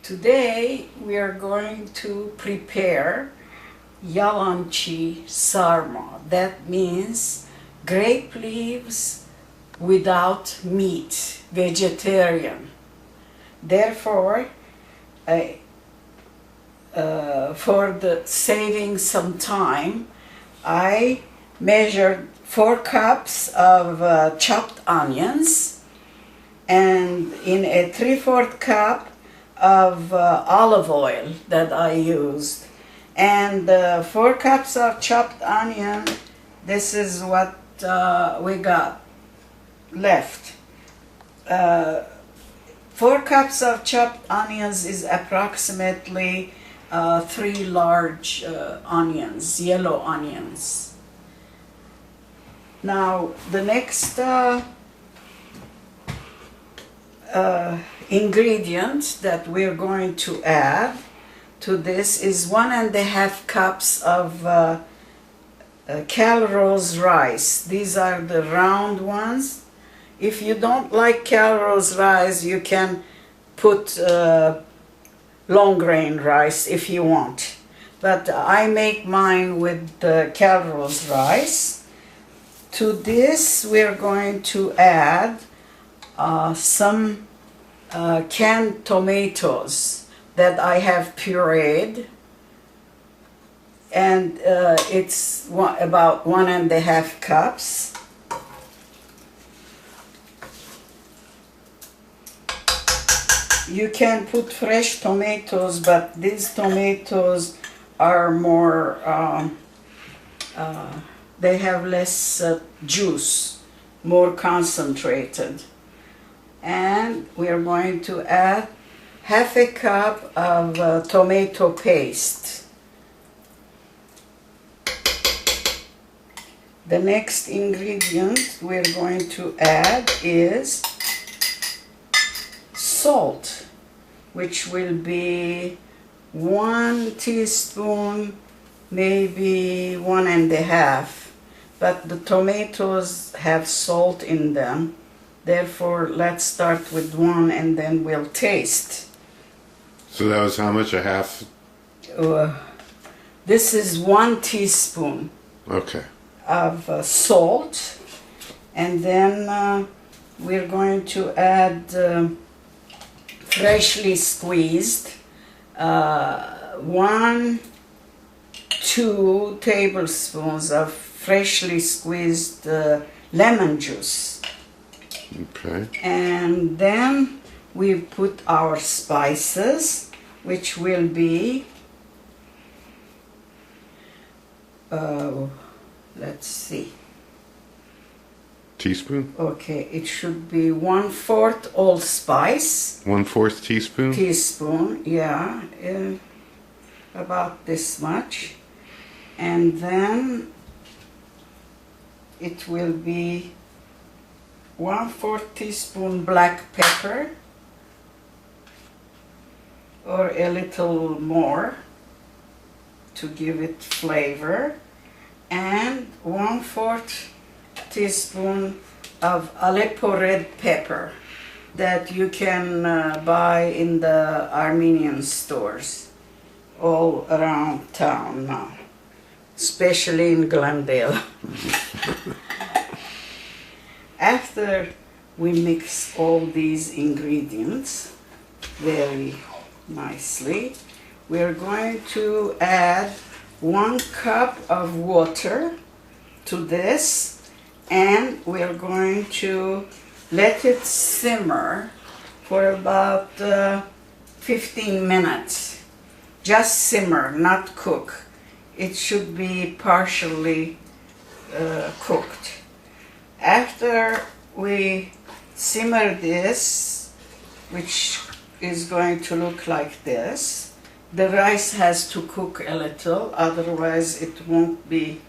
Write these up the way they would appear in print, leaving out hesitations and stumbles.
Today we are going to prepare Yalanci Sarma. That means grape leaves without meat, vegetarian. Therefore, for the saving some time, I measured 4 cups of chopped onions and in a 3/4 cup of olive oil that I used, and 4 cups of chopped onion. This is what we got left. 4 cups of chopped onions is approximately 3 large onions, yellow onions. Now the next ingredient that we're going to add to this is 1.5 cups of Calrose rice. These are the round ones. If you don't like Calrose rice, you can put long grain rice if you want. But I make mine with Calrose rice. To this we're going to add some canned tomatoes that I have pureed, and it's about 1.5 cups. You can put fresh tomatoes, but these tomatoes are more, they have less juice, more concentrated. And we are going to add 1/2 cup of tomato paste. The next ingredient we're going to add is salt, which will be 1 teaspoon, maybe 1.5, but the tomatoes have salt in them. Therefore, let's start with 1 and then we'll taste. So that was how much? A half? This is 1 teaspoon. Okay. Of salt, and then we're going to add freshly squeezed 1-2 tablespoons of freshly squeezed lemon juice. Okay. And then we put our spices, which will be let's see. Teaspoon? Okay, it should be 1/4 allspice. 1/4 teaspoon? Teaspoon, yeah, about this much. And then it will be 1/4 teaspoon black pepper, or a little more to give it flavor, and 1/4 teaspoon of Aleppo red pepper that you can buy in the Armenian stores all around town now, especially in Glendale. After we mix all these ingredients very nicely, we're going to add 1 cup of water to this, and we're going to let it simmer for about 15 minutes. Just simmer, not cook. It should be partially cooked. After we simmer this, which is going to look like this, the rice has to cook a little, otherwise it won't be,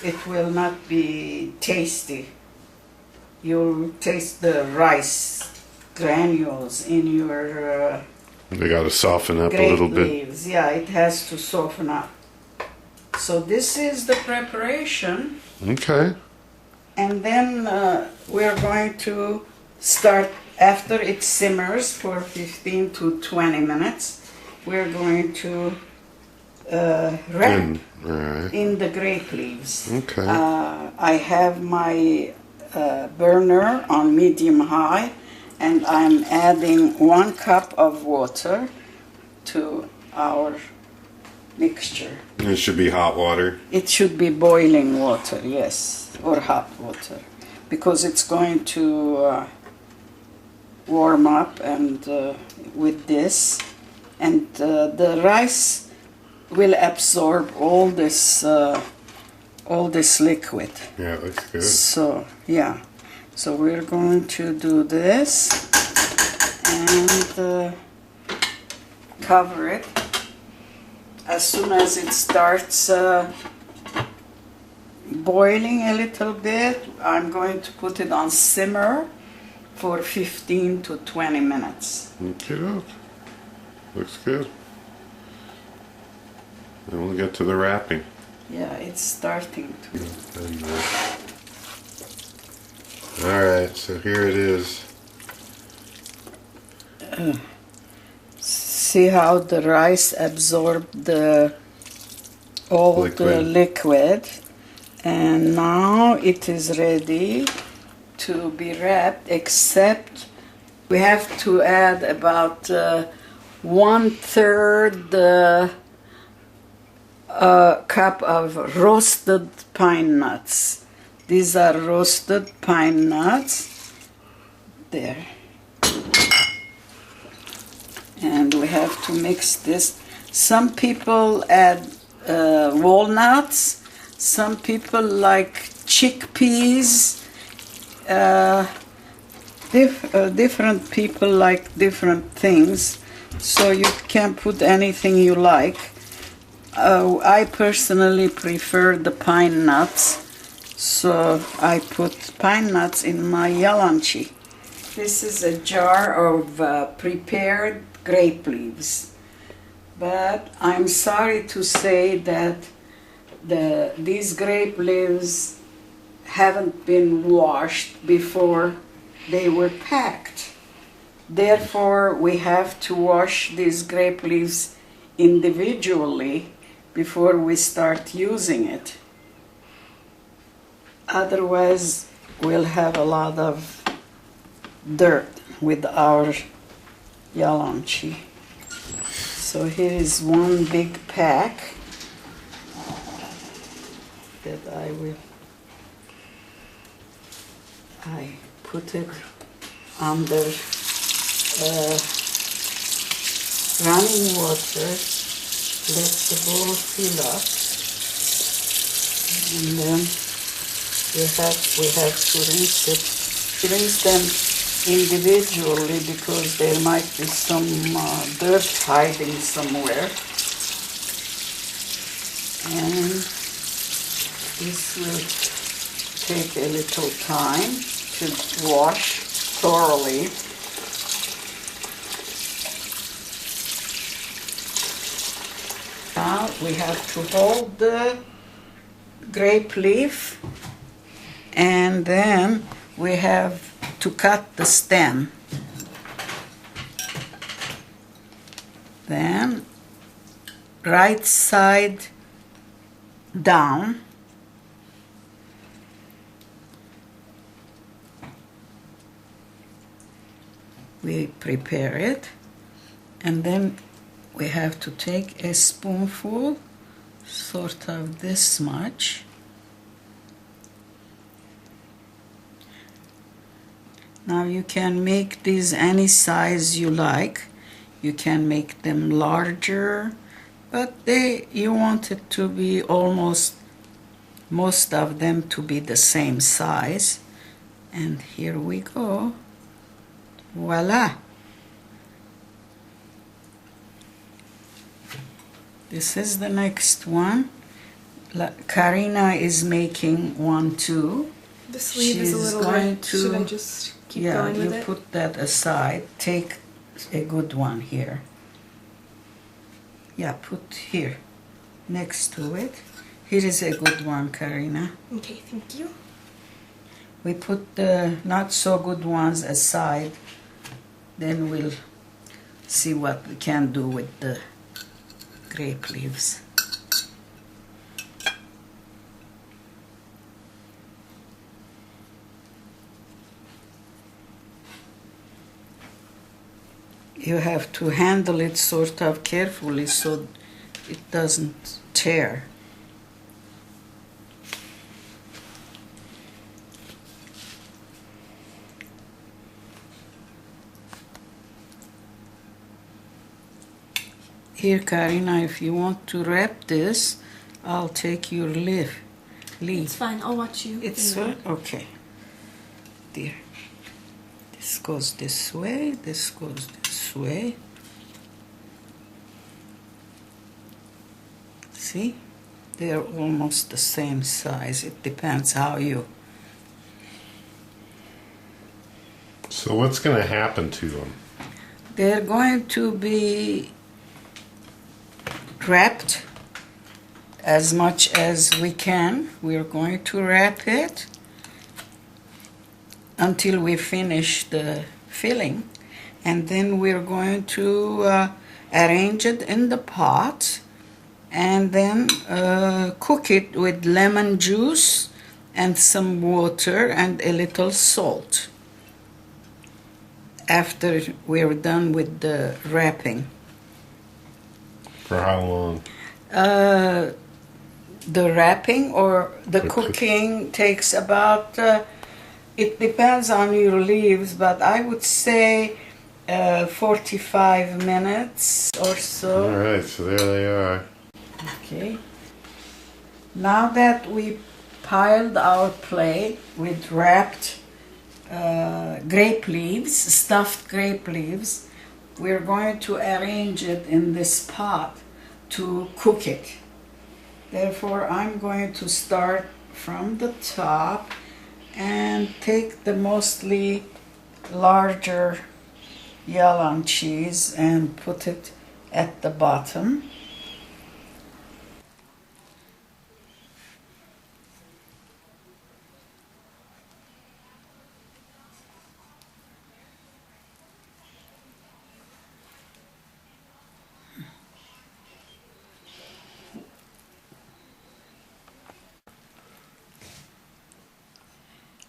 it will not be tasty. You'll taste the rice granules in your They got to soften up a grape little bit. leaves. Yeah, it has to soften up. So this is the preparation. Okay. And then we're going to start after it simmers for 15 to 20 minutes, we're going to wrap All right. in the grape leaves. Okay. I have my burner on medium high, and I'm adding 1 cup of water to our mixture. It should be hot water. It should be boiling water, yes, or hot water, because it's going to warm up and with this, and the rice will absorb all this liquid. Yeah, it looks good. So yeah, so we're going to do this and cover it. As soon as it starts boiling a little bit, I'm going to put it on simmer for 15 to 20 minutes. Okay, looks good. And we'll get to the wrapping. Yeah, it's starting to. All right, so here it is. See how the rice absorbed all the liquid, and now it is ready to be wrapped, except we have to add about 1/3 cup of roasted pine nuts. These are roasted pine nuts. There. And we have to mix this. Some people add walnuts. Some people like chickpeas. Different people like different things. So you can put anything you like. I personally prefer the pine nuts. So I put pine nuts in my Yalanci. This is a jar of prepared grape leaves, but I'm sorry to say that these grape leaves haven't been washed before they were packed. Therefore, we have to wash these grape leaves individually before we start using it. Otherwise, we'll have a lot of dirt with our Yalanci. So here is one big pack that I put it under running water, let the bowl fill up, and then we have to rinse it. Rinse them individually because there might be some dirt hiding somewhere, and this will take a little time to wash thoroughly. Now we have to hold the grape leaf, and then we have to cut the stem. Then right side down. We prepare it, and then we have to take a spoonful, sort of this much. Now you can make these any size you like. You can make them larger, but you want it to be almost, most of them to be the same size. And here we go. Voila! This is the next one. Karina is making one too. The sleeve is a little red. Should I just keep going with it? Yeah, you put that aside. Take a good one here. Yeah, put here, next to it. Here is a good one, Karina. Okay, thank you. We put the not so good ones aside Then we'll see what we can do with the grape leaves. You have to handle it sort of carefully so it doesn't tear. Here, Karina, if you want to wrap this, I'll take your leaf. It's fine, I'll watch you. It's okay. Dear. This goes this way, this goes this way. See? They're almost the same size. It depends how you... So what's going to happen to them? They're going to be wrapped as much as we can. We're going to wrap it until we finish the filling, and then we're going to arrange it in the pot and then cook it with lemon juice and some water and a little salt after we're done with the wrapping. For how long? The wrapping or the cooking takes about it depends on your leaves, but I would say 45 minutes or so. All right, so there they are. Okay. Now that we piled our plate with wrapped grape leaves, stuffed grape leaves, we're going to arrange it in this pot to cook it. Therefore, I'm going to start from the top and take the mostly larger Yalancis and put it at the bottom.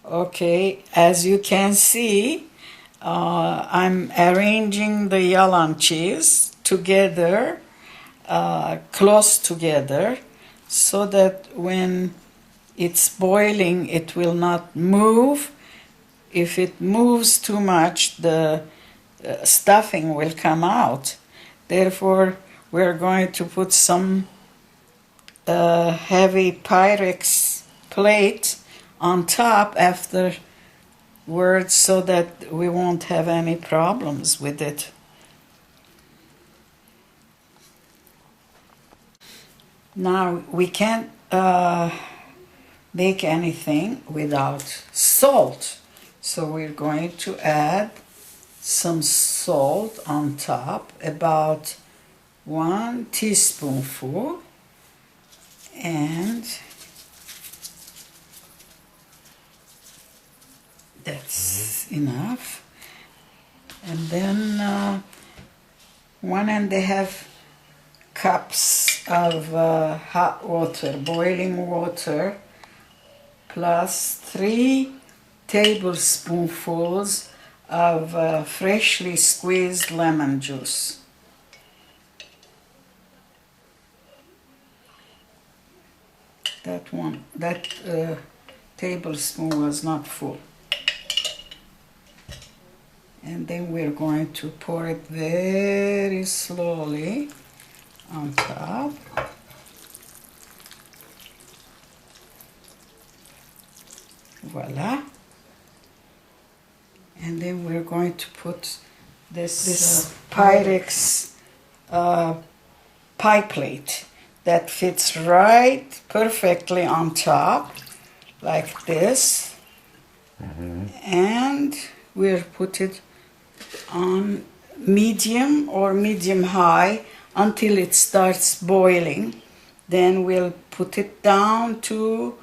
Okay, as you can see, I'm arranging the Yalancis together, close together, so that when it's boiling, it will not move. If it moves too much, the stuffing will come out. Therefore, we're going to put some heavy Pyrex plate on top afterwards so that we won't have any problems with it. Now we can't make anything without salt, so we're going to add some salt on top, about 1 teaspoonful, and that's enough. And then 1.5 cups of hot water, boiling water, plus 3 tablespoonfuls of freshly squeezed lemon juice. That tablespoon was not full. And then we're going to pour it very slowly on top. Voila. And then we're going to put this Pyrex pie plate that fits right perfectly on top, like this. And we'll put it on medium or medium high until it starts boiling. Then we'll put it down to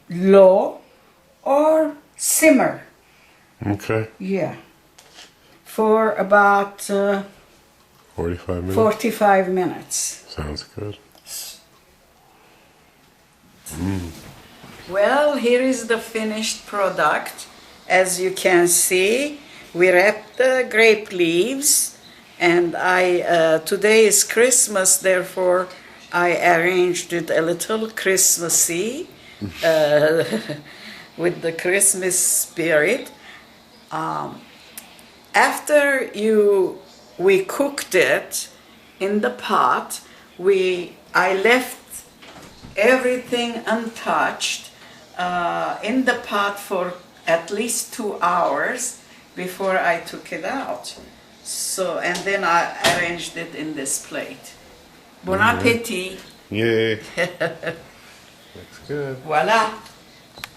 low or simmer. Okay. Yeah. for about 45 minutes? 45 minutes. Sounds good. Well, here is the finished product. As you can see, we wrapped the grape leaves, and today is Christmas, therefore I arranged it a little Christmassy with the Christmas spirit. After we cooked it in the pot, I left everything untouched in the pot for at least 2 hours before I took it out. So, and then I arranged it in this plate. Bon appétit! Yay! Looks good. Voila!